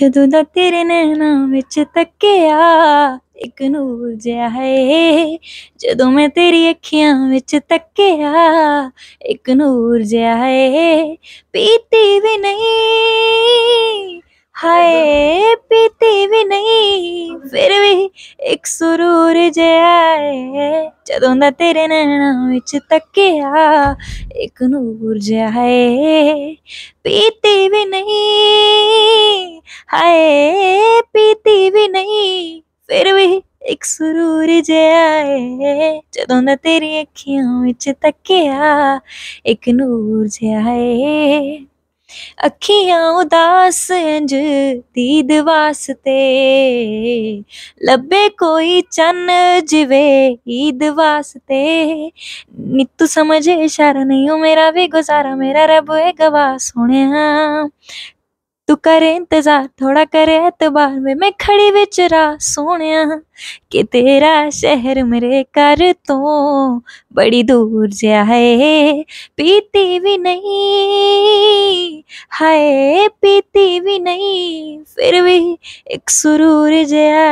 ਜਦੋਂ ਦਾ ਤੇਰੇ ਨੈਣਾ ਵਿੱਚ ਤੱਕਿਆ ਇੱਕ ਨੂਰ ਜਿਹਾ ਹੈ। ਜਦੋਂ ਮੈਂ ਤੇਰੀ ਅੱਖੀਆਂ ਵਿੱਚ ਤੱਕਿਆ ਇੱਕ ਨੂਰ ਜਿਹਾ ਹੈ। ਪੀਤੀ ਵੀ ਨਹੀਂ ਹਾਏ, ਪੀਤੀ ਵੀ ਨਹੀਂ ਫਿਰ ਵੀ ਇੱਕ ਸੁਰੂਰ ਜਿਹਾ ਹੈ। ਜਦੋਂ ਦਾ ਤੇਰੇ ਨੈਣਾ ਵਿੱਚ ਤੱਕਿਆ ਇੱਕ ਨੂਰ ਜਿਹਾ ਹੈ। ਪੀਤੀ ਵੀ ਨਹੀਂ ਹਾਏ, ਪੀਤੀ ਵੀ ਨਹੀਂ ਫਿਰ ਵੀ ਇੱਕ ਸੁਰੂਰ ਜਿਹਾ ਹੈ। ਜਦੋਂ ਦਾ ਤੇਰੀ ਅੱਖੀਆਂ ਵਿੱਚ ਤੱਕਿਆ ਇੱਕ ਨੂਰ ਜਿਹਾ ਹੈ। ਅੱਖੀਆਂ ਉਦਾਸ ਇੰਜ ਦੀਦ ਵਾਸਤੇ ਲੱਭੇ ਕੋਈ ਚੰਨ ਜਿਵੇਂ ਈਦ ਵਾਸਤੇ। ਨੀ ਤੂੰ ਸਮਝੇ ਇਸ਼ਾਰਾ ਨਹੀਂ ਹੋ ਮੇਰਾ ਵੀ ਗੁਜ਼ਾਰਾ, ਮੇਰਾ रब है गवाह सोहणिया। तू करे इंतजार थोड़ा करे एतबार वे मैं खड़ी विच राह सोहणिया। कि तेरा शहर मेरे घर तो बड़ी दूर जिहा है। पीती भी नहीं हाय, पीती भी नहीं फिर भी एक सुरूर जिहा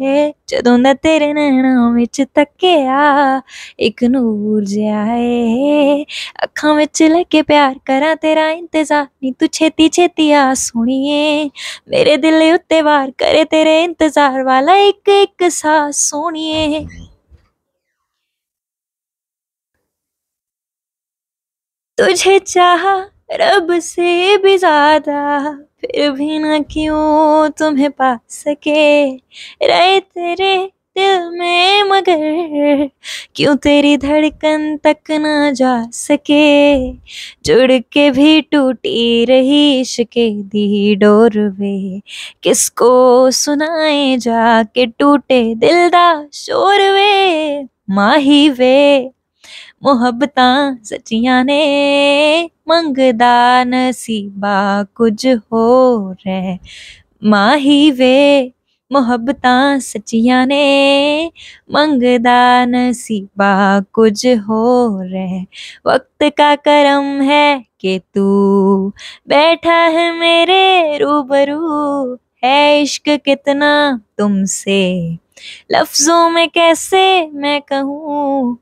है। जदों दा तेरे नैना विच तक्किया एक नूर जिहा है। अखां विच लेके प्यार करा तेरा इंतजार नी तू छेती छेती आ सोहणिए। मेरे दिल उत्ते वार करे तेरे इंतजार वाला एक एक सांस सोहणिए। तुझे चाहा रब से भी ज्यादा फिर भी ना क्यों तुम्हें पा सके। रहे तेरे दिल में मगर क्यों तेरी धड़कन तक ना जा सके। जुड़ के भी टूटी रही इश्क़ दी डोर वे किसको सुनाए जाके टूटे दिल दा शोर वे। माही वे मुहब्बतां सच्चियां ने मंगदा नसीबा कुछ होर है। माही वे मुहब्बतां सच्चियां ने मंगदा नसीबा कुछ होर है। वक्त का करम है कि तू बैठा है मेरे रूबरू। है इश्क कितना तुमसे लफ्जों में कैसे मैं कहूँ।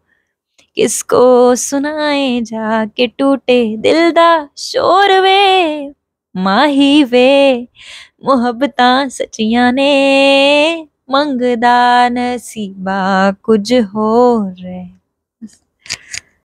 किसको सुनाए जाके टूटे दिल दा शोर वे। माही वे मुहब्बतां सच्चियां ने मंगदा नसीबा कुछ होर है।